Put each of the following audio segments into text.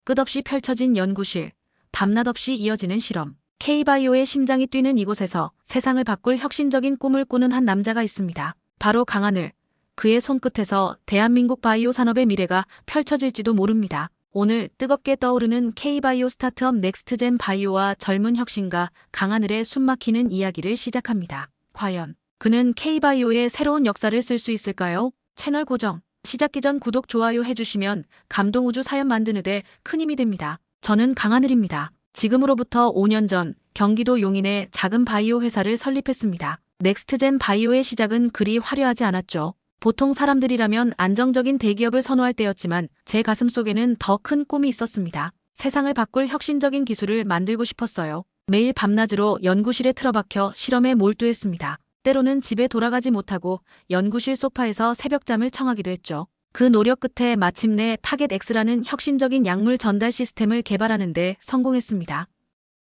끝없이 펼쳐진 연구실, 밤낮 없이 이어지는 실험. K바이오의 심장이 뛰는 이곳에서 세상을 바꿀 혁신적인 꿈을 꾸는 한 남자가 있습니다. 바로 강하늘. 그의 손끝에서 대한민국 바이오 산업의 미래가 펼쳐질지도 모릅니다. 오늘 뜨겁게 떠오르는 K바이오 스타트업 넥스트젠 바이오와 젊은 혁신가 강하늘의 숨막히는 이야기를 시작합니다. 과연 그는 K바이오의 새로운 역사를 쓸 수 있을까요? 채널 고정, 시작기 전 구독, 좋아요 해주시면 감동우주 사연 만드는 데 큰 힘이 됩니다. 저는 강하늘입니다. 지금으로부터 5년 전 경기도 용인에 작은 바이오 회사를 설립했습니다. 넥스트젠 바이오의 시작은 그리 화려하지 않았죠. 보통 사람들이라면 안정적인 대기업을 선호할 때였지만 제 가슴속에는 더 큰 꿈이 있었습니다. 세상을 바꿀 혁신적인 기술을 만들고 싶었어요. 매일 밤낮으로 연구실에 틀어박혀 실험에 몰두했습니다. 때로는 집에 돌아가지 못하고 연구실 소파에서 새벽잠을 청하기도 했죠. 그 노력 끝에 마침내 타겟 X라는 혁신적인 약물 전달 시스템을 개발하는 데 성공했습니다.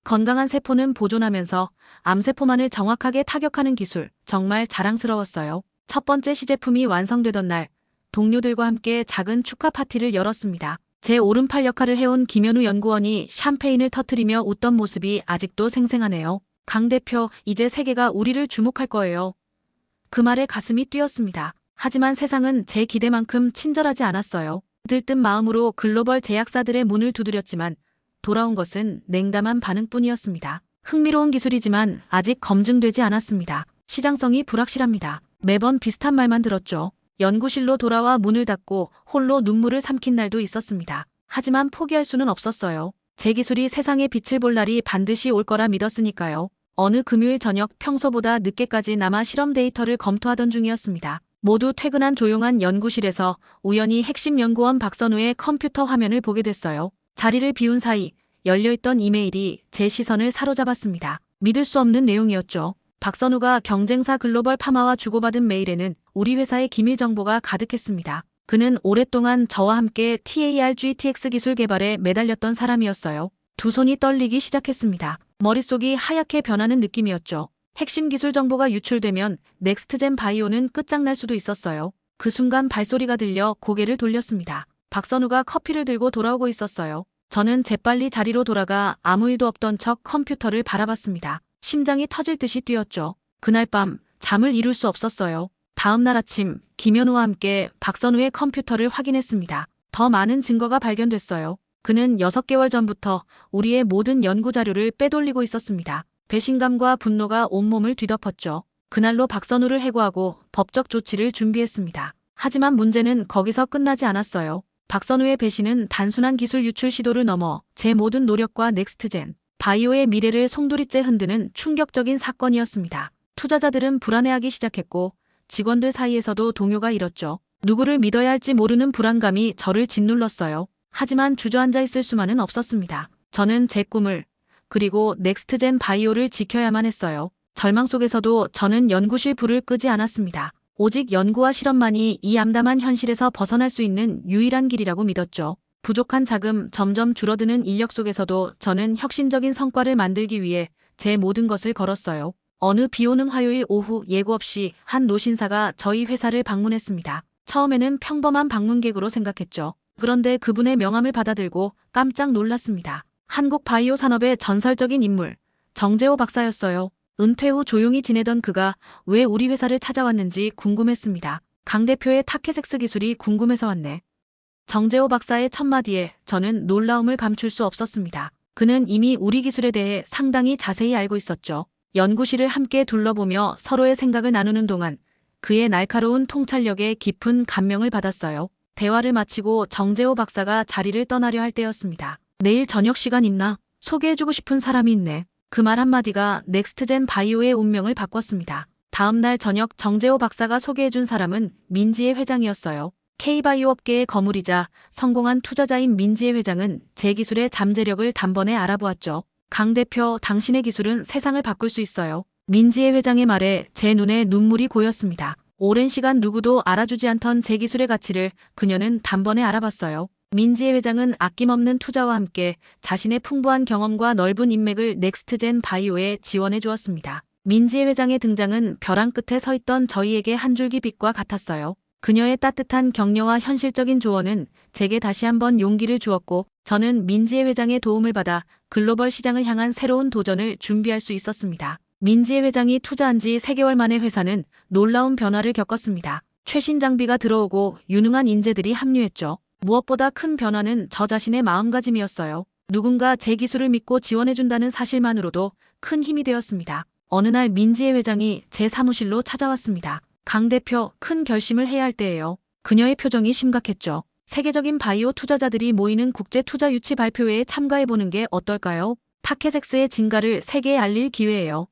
건강한 세포는 보존하면서 암세포만을 정확하게 타격하는 기술, 정말 자랑스러웠어요. 첫 번째 시제품이 완성되던 날, 동료들과 함께 작은 축하 파티를 열었습니다. 제 오른팔 역할을 해온 김현우 연구원이 샴페인을 터뜨리며 웃던 모습이 아직도 생생하네요. 강 대표, 이제 세계가 우리를 주목할 거예요. 그 말에 가슴이 뛰었습니다. 하지만 세상은 제 기대만큼 친절하지 않았어요. 들뜬 마음으로 글로벌 제약사들의 문을 두드렸지만 돌아온 것은 냉담한 반응뿐이었습니다. 흥미로운 기술이지만 아직 검증되지 않았습니다. 시장성이 불확실합니다. 매번 비슷한 말만 들었죠. 연구실로 돌아와 문을 닫고 홀로 눈물을 삼킨 날도 있었습니다. 하지만 포기할 수는 없었어요. 제 기술이 세상의 빛을 볼 날이 반드시 올 거라 믿었으니까요. 어느 금요일 저녁, 평소보다 늦게까지 남아 실험 데이터를 검토하던 중이었습니다. 모두 퇴근한 조용한 연구실에서 우연히 핵심 연구원 박선우의 컴퓨터 화면을 보게 됐어요. 자리를 비운 사이 열려있던 이메일이 제 시선을 사로잡았습니다. 믿을 수 없는 내용이었죠. 박선우가 경쟁사 글로벌 파마와 주고받은 메일에는 우리 회사의 기밀 정보가 가득했습니다. 그는 오랫동안 저와 함께 TAR-GTX 기술 개발에 매달렸던 사람이었어요. 두 손이 떨리기 시작했습니다. 머릿속이 하얗게 변하는 느낌이었죠. 핵심 기술 정보가 유출되면 넥스트젠 바이오는 끝장날 수도 있었어요. 그 순간 발소리가 들려 고개를 돌렸습니다. 박선우가 커피를 들고 돌아오고 있었어요. 저는 재빨리 자리로 돌아가 아무 일도 없던 척 컴퓨터를 바라봤습니다. 심장이 터질 듯이 뛰었죠. 그날 밤 잠을 이룰 수 없었어요. 다음 날 아침 김현우와 함께 박선우의 컴퓨터를 확인했습니다. 더 많은 증거가 발견됐어요. 그는 6개월 전부터 우리의 모든 연구 자료를 빼돌리고 있었습니다. 배신감과 분노가 온몸을 뒤덮었죠. 그날로 박선우를 해고하고 법적 조치를 준비했습니다. 하지만 문제는 거기서 끝나지 않았어요. 박선우의 배신은 단순한 기술 유출 시도를 넘어 제 모든 노력과 넥스트젠 바이오의 미래를 송두리째 흔드는 충격적인 사건이었습니다. 투자자들은 불안해하기 시작했고 직원들 사이에서도 동요가 일었죠. 누구를 믿어야 할지 모르는 불안감이 저를 짓눌렀어요. 하지만 주저앉아 있을 수만은 없었습니다. 저는 제 꿈을, 그리고 넥스트젠 바이오를 지켜야만 했어요. 절망 속에서도 저는 연구실 불을 끄지 않았습니다. 오직 연구와 실험만이 이 암담한 현실에서 벗어날 수 있는 유일한 길이라고 믿었죠. 부족한 자금, 점점 줄어드는 인력 속에서도 저는 혁신적인 성과를 만들기 위해 제 모든 것을 걸었어요. 어느 비오는 화요일 오후 예고 없이 한 노신사가 저희 회사를 방문했습니다. 처음에는 평범한 방문객으로 생각했죠. 그런데 그분의 명함을 받아들고 깜짝 놀랐습니다. 한국 바이오 산업의 전설적인 인물, 정재호 박사였어요. 은퇴 후 조용히 지내던 그가 왜 우리 회사를 찾아왔는지 궁금했습니다. 강 대표의 타켓엑스 기술이 궁금해서 왔네. 정재호 박사의 첫마디에 저는 놀라움을 감출 수 없었습니다. 그는 이미 우리 기술에 대해 상당히 자세히 알고 있었죠. 연구실을 함께 둘러보며 서로의 생각을 나누는 동안 그의 날카로운 통찰력에 깊은 감명을 받았어요. 대화를 마치고 정재호 박사가 자리를 떠나려 할 때였습니다. 내일 저녁 시간 있나? 소개해주고 싶은 사람이 있네. 그 말 한마디가 넥스트젠 바이오의 운명을 바꿨습니다. 다음 날 저녁 정재호 박사가 소개해준 사람은 민지혜 회장이었어요. K바이오 업계의 거물이자 성공한 투자자인 민지혜 회장은 제 기술의 잠재력을 단번에 알아보았죠. 강 대표, 당신의 기술은 세상을 바꿀 수 있어요. 민지혜 회장의 말에 제 눈에 눈물이 고였습니다. 오랜 시간 누구도 알아주지 않던 제 기술의 가치를 그녀는 단번에 알아봤어요. 민지혜 회장은 아낌없는 투자와 함께 자신의 풍부한 경험과 넓은 인맥을 넥스트젠 바이오에 지원해 주었습니다. 민지혜 회장의 등장은 벼랑 끝에 서 있던 저희에게 한 줄기 빛과 같았어요. 그녀의 따뜻한 격려와 현실적인 조언은 제게 다시 한번 용기를 주었고 저는 민지혜 회장의 도움을 받아 글로벌 시장을 향한 새로운 도전을 준비할 수 있었습니다. 민지혜 회장이 투자한 지 3개월 만에 회사는 놀라운 변화를 겪었습니다. 최신 장비가 들어오고 유능한 인재들이 합류했죠. 무엇보다 큰 변화는 저 자신의 마음가짐이었어요. 누군가 제 기술을 믿고 지원해준다는 사실만으로도 큰 힘이 되었습니다. 어느 날 민지혜 회장이 제 사무실로 찾아왔습니다. 강 대표, 큰 결심을 해야 할 때예요. 그녀의 표정이 심각했죠. 세계적인 바이오 투자자들이 모이는 국제 투자 유치 발표회에 참가해보는 게 어떨까요? 타케섹스의 진가를 세계에 알릴 기회예요.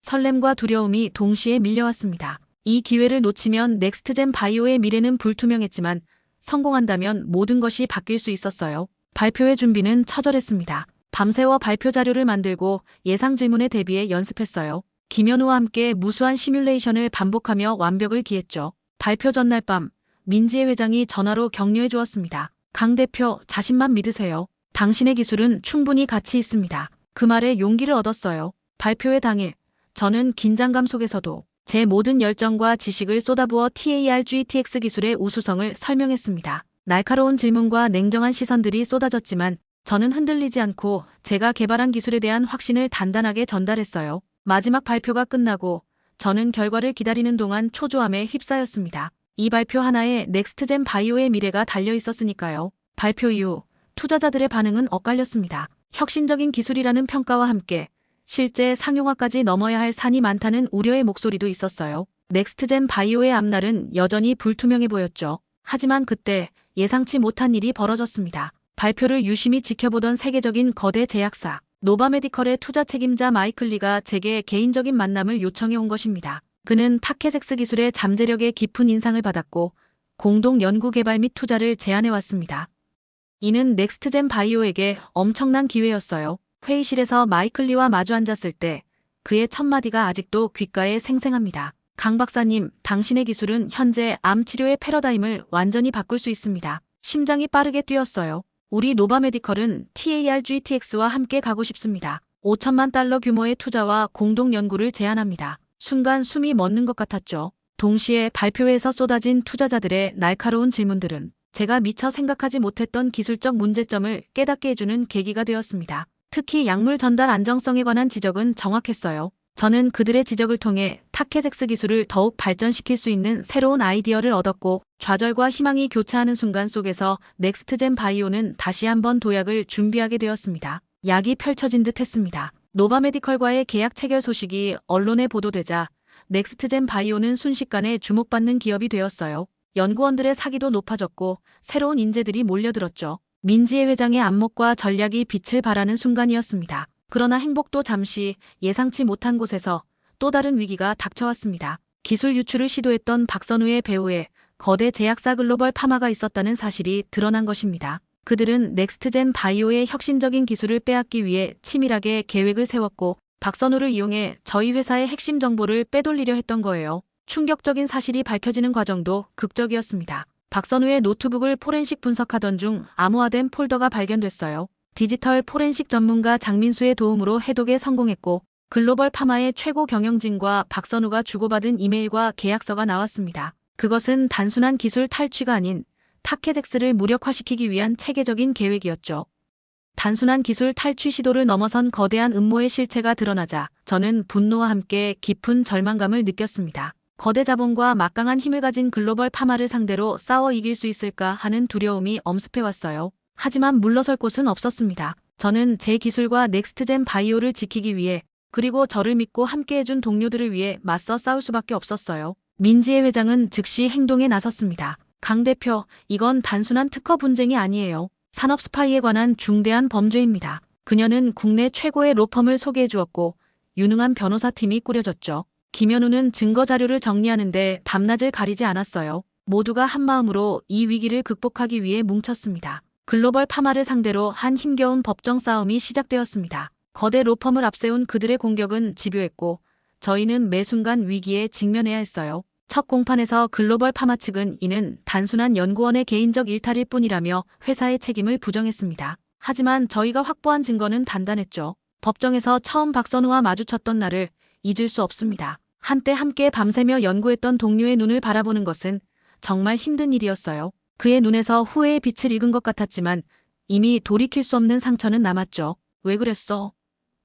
설렘과 두려움이 동시에 밀려왔습니다. 이 기회를 놓치면 넥스트젠 바이오의 미래는 불투명했지만 성공한다면 모든 것이 바뀔 수 있었어요. 발표회 준비는 처절했습니다. 밤새워 발표 자료를 만들고 예상 질문에 대비해 연습했어요. 김현우와 함께 무수한 시뮬레이션을 반복하며 완벽을 기했죠. 발표 전날 밤 민지혜 회장이 전화로 격려해 주었습니다. 강 대표, 자신만 믿으세요. 당신의 기술은 충분히 가치 있습니다. 그 말에 용기를 얻었어요. 발표회 당일 저는 긴장감 속에서도 제 모든 열정과 지식을 쏟아부어 TAR-GTX 기술의 우수성을 설명했습니다. 날카로운 질문과 냉정한 시선들이 쏟아졌지만 저는 흔들리지 않고 제가 개발한 기술에 대한 확신을 단단하게 전달했어요. 마지막 발표가 끝나고 저는 결과를 기다리는 동안 초조함에 휩싸였습니다. 이 발표 하나에 넥스트젠 바이오의 미래가 달려 있었으니까요. 발표 이후 투자자들의 반응은 엇갈렸습니다. 혁신적인 기술이라는 평가와 함께 실제 상용화까지 넘어야 할 산이 많다는 우려의 목소리도 있었어요. 넥스트젠 바이오의 앞날은 여전히 불투명해 보였죠. 하지만 그때 예상치 못한 일이 벌어졌습니다. 발표를 유심히 지켜보던 세계적인 거대 제약사 노바메디컬의 투자 책임자 마이클 리가 제게 개인적인 만남을 요청해 온 것입니다. 그는 타케섹스 기술의 잠재력에 깊은 인상을 받았고 공동 연구 개발 및 투자를 제안해 왔습니다. 이는 넥스트젠 바이오에게 엄청난 기회였어요. 회의실에서 마이클 리와 마주 앉았을 때 그의 첫마디가 아직도 귓가에 생생합니다. 강 박사님, 당신의 기술은 현재 암 치료의 패러다임을 완전히 바꿀 수 있습니다. 심장이 빠르게 뛰었어요. 우리 노바메디컬은 TAR-GTX와 함께 가고 싶습니다. 5천만 달러 규모의 투자와 공동 연구를 제안합니다. 순간 숨이 멎는 것 같았죠. 동시에 발표회에서 쏟아진 투자자들의 날카로운 질문들은 제가 미처 생각하지 못했던 기술적 문제점을 깨닫게 해주는 계기가 되었습니다. 특히 약물 전달 안정성에 관한 지적은 정확했어요. 저는 그들의 지적을 통해 타케섹스 기술을 더욱 발전시킬 수 있는 새로운 아이디어를 얻었고 좌절과 희망이 교차하는 순간 속에서 넥스트젠 바이오는 다시 한번 도약을 준비하게 되었습니다. 약이 펼쳐진 듯 했습니다. 노바메디컬과의 계약 체결 소식이 언론에 보도되자 넥스트젠 바이오는 순식간에 주목받는 기업이 되었어요. 연구원들의 사기도 높아졌고 새로운 인재들이 몰려들었죠. 민지혜 회장의 안목과 전략이 빛을 발하는 순간이었습니다. 그러나 행복도 잠시 예상치 못한 곳에서 또 다른 위기가 닥쳐왔습니다. 기술 유출을 시도했던 박선우의 배후에 거대 제약사 글로벌 파마가 있었다는 사실이 드러난 것입니다. 그들은 넥스트젠 바이오의 혁신적인 기술을 빼앗기 위해 치밀하게 계획을 세웠고 박선우를 이용해 저희 회사의 핵심 정보를 빼돌리려 했던 거예요. 충격적인 사실이 밝혀지는 과정도 극적이었습니다. 박선우의 노트북을 포렌식 분석하던 중 암호화된 폴더가 발견됐어요. 디지털 포렌식 전문가 장민수의 도움으로 해독에 성공했고 글로벌 파마의 최고 경영진과 박선우가 주고받은 이메일과 계약서가 나왔습니다. 그것은 단순한 기술 탈취가 아닌 타케섹스를 무력화시키기 위한 체계적인 계획이었죠. 단순한 기술 탈취 시도를 넘어선 거대한 음모의 실체가 드러나자 저는 분노와 함께 깊은 절망감을 느꼈습니다. 거대 자본과 막강한 힘을 가진 글로벌 파마를 상대로 싸워 이길 수 있을까 하는 두려움이 엄습해왔어요. 하지만 물러설 곳은 없었습니다. 저는 제 기술과 넥스트젠 바이오를 지키기 위해 그리고 저를 믿고 함께해준 동료들을 위해 맞서 싸울 수밖에 없었어요. 민지혜 회장은 즉시 행동에 나섰습니다. 강 대표, 이건 단순한 특허 분쟁이 아니에요. 산업 스파이에 관한 중대한 범죄입니다. 그녀는 국내 최고의 로펌을 소개해 주었고 유능한 변호사팀이 꾸려졌죠. 김현우는 증거 자료를 정리하는데 밤낮을 가리지 않았어요. 모두가 한마음으로 이 위기를 극복하기 위해 뭉쳤습니다. 글로벌 파마를 상대로 한 힘겨운 법정 싸움이 시작되었습니다. 거대 로펌을 앞세운 그들의 공격은 집요했고 저희는 매 순간 위기에 직면해야 했어요. 첫 공판에서 글로벌 파마 측은 이는 단순한 연구원의 개인적 일탈일 뿐이라며 회사의 책임을 부정했습니다. 하지만 저희가 확보한 증거는 단단했죠. 법정에서 처음 박선우와 마주쳤던 날을 잊을 수 없습니다. 한때 함께 밤새며 연구했던 동료의 눈을 바라보는 것은 정말 힘든 일이었어요. 그의 눈에서 후회의 빛을 읽은 것 같았지만 이미 돌이킬 수 없는 상처는 남았죠. 왜 그랬어?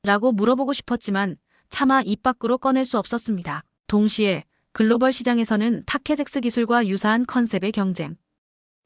라고 물어보고 싶었지만 차마 입 밖으로 꺼낼 수 없었습니다. 동시에 글로벌 시장에서는 타케젝스 기술과 유사한 컨셉의 경쟁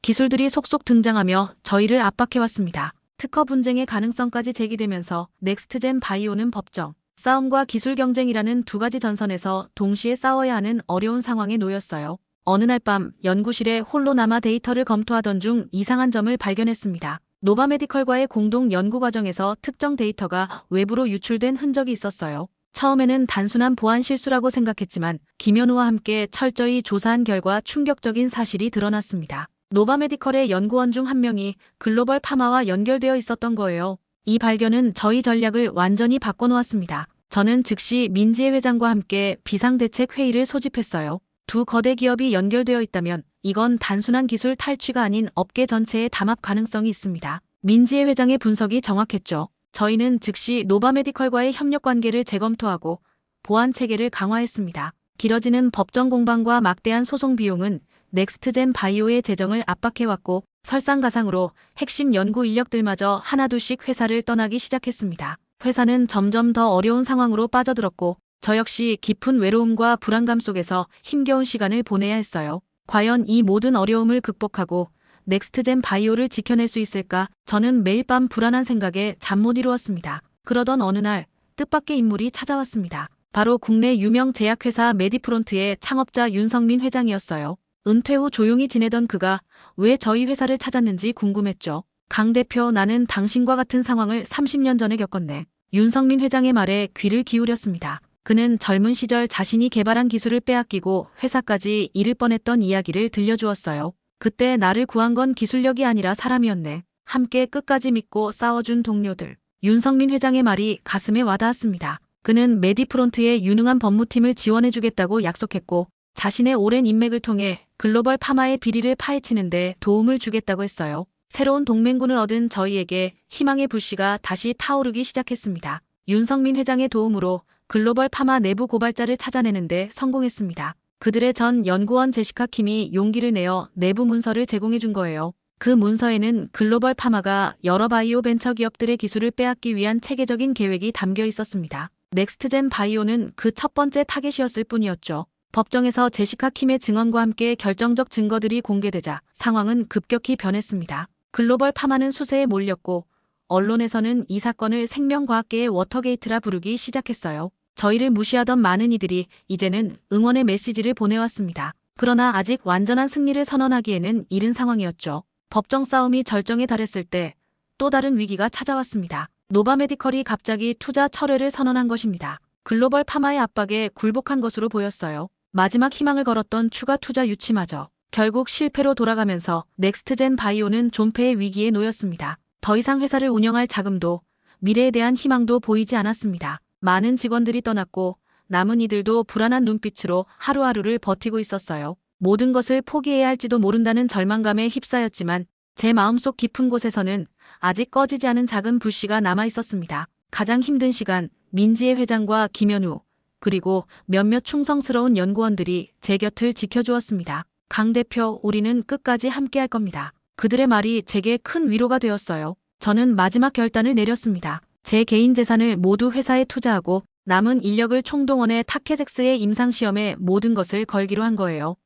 기술들이 속속 등장하며 저희를 압박해왔습니다. 특허 분쟁의 가능성까지 제기되면서 넥스트젠 바이오는 법정, 싸움과 기술 경쟁이라는 두 가지 전선에서 동시에 싸워야 하는 어려운 상황에 놓였어요. 어느 날 밤 연구실에 홀로 남아 데이터를 검토하던 중 이상한 점을 발견했습니다. 노바메디컬과의 공동 연구 과정에서 특정 데이터가 외부로 유출된 흔적이 있었어요. 처음에는 단순한 보안 실수라고 생각했지만 김현우와 함께 철저히 조사한 결과 충격적인 사실이 드러났습니다. 노바메디컬의 연구원 중 한 명이 글로벌 파마와 연결되어 있었던 거예요. 이 발견은 저희 전략을 완전히 바꿔놓았습니다. 저는 즉시 민지혜 회장과 함께 비상대책 회의를 소집했어요. 두 거대 기업이 연결되어 있다면 이건 단순한 기술 탈취가 아닌 업계 전체의 담합 가능성이 있습니다. 민지혜 회장의 분석이 정확했죠. 저희는 즉시 노바메디컬과의 협력 관계를 재검토하고 보안 체계를 강화했습니다. 길어지는 법정 공방과 막대한 소송 비용은 넥스트젠 바이오의 재정을 압박해왔고 설상가상으로 핵심 연구 인력들마저 하나둘씩 회사를 떠나기 시작했습니다. 회사는 점점 더 어려운 상황으로 빠져들었고 저 역시 깊은 외로움과 불안감 속에서 힘겨운 시간을 보내야 했어요. 과연 이 모든 어려움을 극복하고 넥스트젠 바이오를 지켜낼 수 있을까? 저는 매일 밤 불안한 생각에 잠 못 이루었습니다. 그러던 어느 날 뜻밖의 인물이 찾아왔습니다. 바로 국내 유명 제약회사 메디프론트의 창업자 윤성민 회장이었어요. 은퇴 후 조용히 지내던 그가 왜 저희 회사를 찾았는지 궁금했죠. 강 대표, 나는 당신과 같은 상황을 30년 전에 겪었네. 윤성민 회장의 말에 귀를 기울였습니다. 그는 젊은 시절 자신이 개발한 기술을 빼앗기고 회사까지 잃을 뻔했던 이야기를 들려주었어요. 그때 나를 구한 건 기술력이 아니라 사람이었네. 함께 끝까지 믿고 싸워준 동료들. 윤성민 회장의 말이 가슴에 와닿았습니다. 그는 메디프론트의 유능한 법무팀을 지원해주겠다고 약속했고 자신의 오랜 인맥을 통해 글로벌 파마의 비리를 파헤치는 데 도움을 주겠다고 했어요. 새로운 동맹군을 얻은 저희에게 희망의 불씨가 다시 타오르기 시작했습니다. 윤성민 회장의 도움으로 글로벌 파마 내부 고발자를 찾아내는 데 성공했습니다. 그들의 전 연구원 제시카 킴이 용기를 내어 내부 문서를 제공해 준 거예요. 그 문서에는 글로벌 파마가 여러 바이오 벤처 기업들의 기술을 빼앗기 위한 체계적인 계획이 담겨 있었습니다. 넥스트젠 바이오는 그 첫 번째 타겟이었을 뿐이었죠. 법정에서 제시카 킴의 증언과 함께 결정적 증거들이 공개되자 상황은 급격히 변했습니다. 글로벌 파마는 수세에 몰렸고 언론에서는 이 사건을 생명과학계의 워터게이트라 부르기 시작했어요. 저희를 무시하던 많은 이들이 이제는 응원의 메시지를 보내왔습니다. 그러나 아직 완전한 승리를 선언하기에는 이른 상황이었죠. 법정 싸움이 절정에 달했을 때 또 다른 위기가 찾아왔습니다. 노바메디컬이 갑자기 투자 철회를 선언한 것입니다. 글로벌 파마의 압박에 굴복한 것으로 보였어요. 마지막 희망을 걸었던 추가 투자 유치마저 결국 실패로 돌아가면서 넥스트젠 바이오는 존폐의 위기에 놓였습니다. 더 이상 회사를 운영할 자금도 미래에 대한 희망도 보이지 않았습니다. 많은 직원들이 떠났고 남은 이들도 불안한 눈빛으로 하루하루를 버티고 있었어요. 모든 것을 포기해야 할지도 모른다는 절망감에 휩싸였지만 제 마음속 깊은 곳에서는 아직 꺼지지 않은 작은 불씨가 남아 있었습니다. 가장 힘든 시간, 민지혜 회장과 김현우, 그리고 몇몇 충성스러운 연구원들이 제 곁을 지켜주었습니다. 강 대표, 우리는 끝까지 함께할 겁니다. 그들의 말이 제게 큰 위로가 되었어요. 저는 마지막 결단을 내렸습니다. 제 개인 재산을 모두 회사에 투자하고 남은 인력을 총동원해 타케젝스의 임상시험에 모든 것을 걸기로 한 거예요.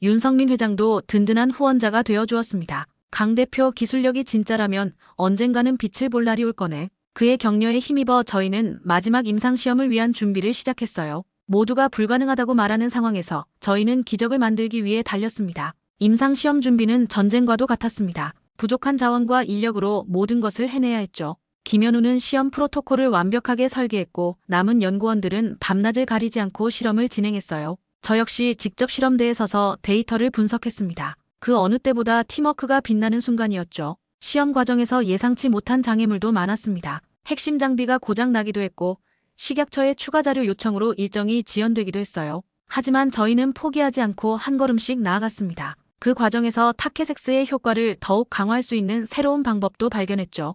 윤성민 회장도 든든한 후원자가 되어주었습니다. 강 대표, 기술력이 진짜라면 언젠가는 빛을 볼 날이 올 거네. 그의 격려에 힘입어 저희는 마지막 임상시험을 위한 준비를 시작했어요. 모두가 불가능하다고 말하는 상황에서 저희는 기적을 만들기 위해 달렸습니다. 임상시험 준비는 전쟁과도 같았습니다. 부족한 자원과 인력으로 모든 것을 해내야 했죠. 김현우는 시험 프로토콜을 완벽하게 설계했고 남은 연구원들은 밤낮을 가리지 않고 실험을 진행했어요. 저 역시 직접 실험대에 서서 데이터를 분석했습니다. 그 어느 때보다 팀워크가 빛나는 순간이었죠. 시험 과정에서 예상치 못한 장애물도 많았습니다. 핵심 장비가 고장 나기도 했고 식약처의 추가 자료 요청으로 일정이 지연되기도 했어요. 하지만 저희는 포기하지 않고 한 걸음씩 나아갔습니다. 그 과정에서 타케젝스의 효과를 더욱 강화할 수 있는 새로운 방법도 발견했죠.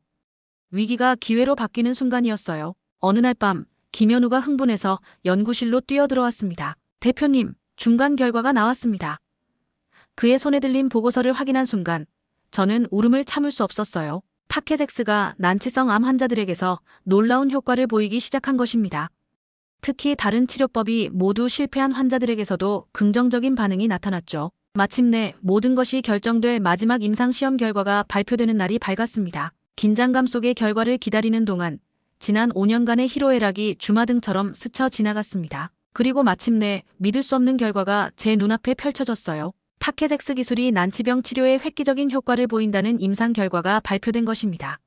위기가 기회로 바뀌는 순간이었어요. 어느 날 밤 김현우가 흥분해서 연구실로 뛰어들어왔습니다. 대표님, 중간 결과가 나왔습니다. 그의 손에 들린 보고서를 확인한 순간 저는 울음을 참을 수 없었어요. 타케젝스가 난치성 암 환자들에게서 놀라운 효과를 보이기 시작한 것입니다. 특히 다른 치료법이 모두 실패한 환자들에게서도 긍정적인 반응이 나타났죠. 마침내 모든 것이 결정될 마지막 임상시험 결과가 발표되는 날이 밝았습니다. 긴장감 속의 결과를 기다리는 동안 지난 5년간의 희로애락이 주마등처럼 스쳐 지나갔습니다. 그리고 마침내 믿을 수 없는 결과가 제 눈앞에 펼쳐졌어요. 타케젝스 기술이 난치병 치료에 획기적인 효과를 보인다는 임상 결과가 발표된 것입니다.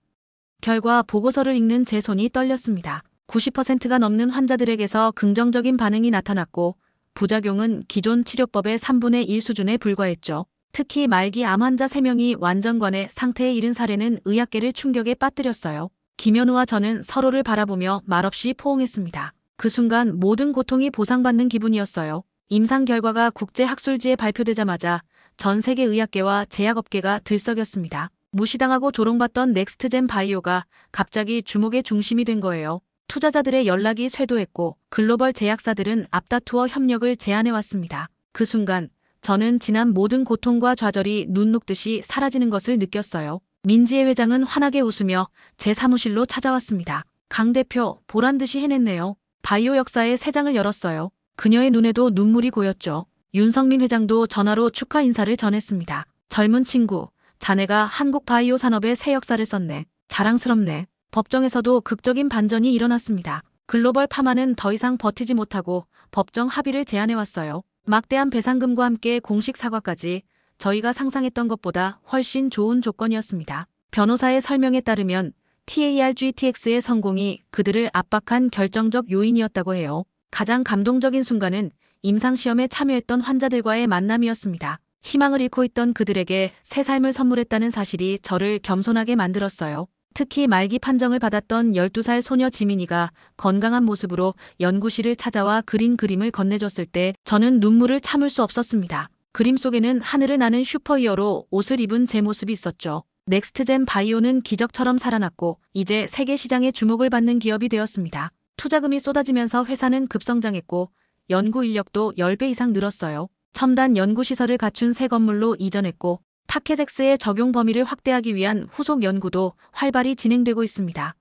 결과 보고서를 읽는 제 손이 떨렸습니다. 90%가 넘는 환자들에게서 긍정적인 반응이 나타났고 부작용은 기존 치료법의 3분의 1 수준에 불과했죠. 특히 말기 암 환자 3명이 완전관의 상태에 이른 사례는 의학계를 충격에 빠뜨렸어요. 김현우와 저는 서로를 바라보며 말없이 포옹했습니다. 그 순간 모든 고통이 보상받는 기분이었어요. 임상 결과가 국제학술지에 발표되자마자 전 세계 의학계와 제약업계가 들썩였습니다. 무시당하고 조롱받던 넥스트젠 바이오가 갑자기 주목의 중심이 된 거예요. 투자자들의 연락이 쇄도했고 글로벌 제약사들은 앞다투어 협력을 제안해왔습니다. 그 순간 저는 지난 모든 고통과 좌절이 눈 녹듯이 사라지는 것을 느꼈어요. 민지혜 회장은 환하게 웃으며 제 사무실로 찾아왔습니다. 강 대표, 보란듯이 해냈네요. 바이오 역사의 새 장을 열었어요. 그녀의 눈에도 눈물이 고였죠. 윤성민 회장도 전화로 축하 인사를 전했습니다. 젊은 친구, 자네가 한국 바이오 산업의 새 역사를 썼네. 자랑스럽네. 법정에서도 극적인 반전이 일어났습니다. 글로벌 파마는 더 이상 버티지 못하고 법정 합의를 제안해왔어요. 막대한 배상금과 함께 공식 사과까지 저희가 상상했던 것보다 훨씬 좋은 조건이었습니다. 변호사의 설명에 따르면 TARGTX의 성공이 그들을 압박한 결정적 요인이었다고 해요. 가장 감동적인 순간은 임상시험에 참여했던 환자들과의 만남이었습니다. 희망을 잃고 있던 그들에게 새 삶을 선물했다는 사실이 저를 겸손하게 만들었어요. 특히 말기 판정을 받았던 12살 소녀 지민이가 건강한 모습으로 연구실을 찾아와 그린 그림을 건네줬을 때 저는 눈물을 참을 수 없었습니다. 그림 속에는 하늘을 나는 슈퍼히어로 옷을 입은 제 모습이 있었죠. 넥스트젠 바이오는 기적처럼 살아났고 이제 세계 시장에 주목을 받는 기업이 되었습니다. 투자금이 쏟아지면서 회사는 급성장했고 연구 인력도 10배 이상 늘었어요. 첨단 연구시설을 갖춘 새 건물로 이전했고 타케젝스의 적용 범위를 확대하기 위한 후속 연구도 활발히 진행되고 있습니다.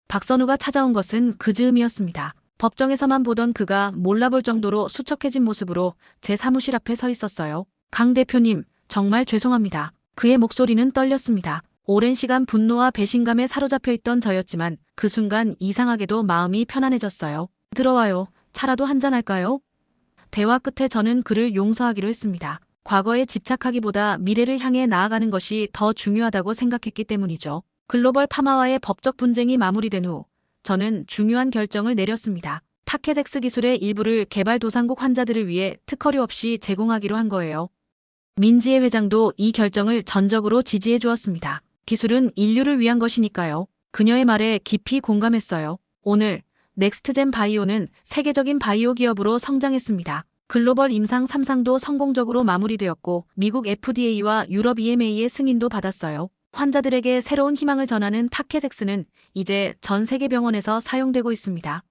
박선우가 찾아온 것은 그 즈음이었습니다. 법정에서만 보던 그가 몰라볼 정도로 수척해진 모습으로 제 사무실 앞에 서 있었어요. 강 대표님, 정말 죄송합니다. 그의 목소리는 떨렸습니다. 오랜 시간 분노와 배신감에 사로잡혀 있던 저였지만 그 순간 이상하게도 마음이 편안해졌어요. 들어와요. 차라도 한잔할까요? 대화 끝에 저는 그를 용서하기로 했습니다. 과거에 집착하기보다 미래를 향해 나아가는 것이 더 중요하다고 생각했기 때문이죠. 글로벌 파마와의 법적 분쟁이 마무리된 후 저는 중요한 결정을 내렸습니다. 타케젝스 기술의 일부를 개발도상국 환자들을 위해 특허료 없이 제공하기로 한 거예요. 민지혜 회장도 이 결정을 전적으로 지지해 주었습니다. 기술은 인류를 위한 것이니까요. 그녀의 말에 깊이 공감했어요. 오늘 넥스트젠 바이오는 세계적인 바이오 기업으로 성장했습니다. 글로벌 임상 3상도 성공적으로 마무리되었고 미국 FDA와 유럽 EMA의 승인도 받았어요. 환자들에게 새로운 희망을 전하는 타케젝스는 이제 전 세계 병원에서 사용되고 있습니다.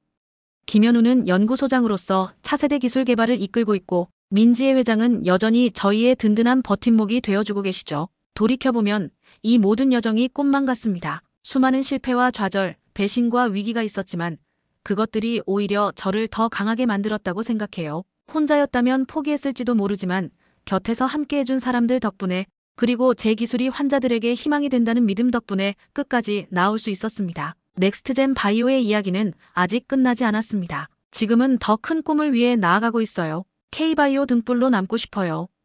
김현우는 연구소장으로서 차세대 기술 개발을 이끌고 있고 민지혜 회장은 여전히 저희의 든든한 버팀목이 되어주고 계시죠. 돌이켜보면 이 모든 여정이 꿈만 같습니다. 수많은 실패와 좌절, 배신과 위기가 있었지만 그것들이 오히려 저를 더 강하게 만들었다고 생각해요. 혼자였다면 포기했을지도 모르지만 곁에서 함께해준 사람들 덕분에 그리고 제 기술이 환자들에게 희망이 된다는 믿음 덕분에 끝까지 나올 수 있었습니다. 넥스트젠 바이오의 이야기는 아직 끝나지 않았습니다. 지금은 더 큰 꿈을 위해 나아가고 있어요. K바이오 등불로 남고 싶어요.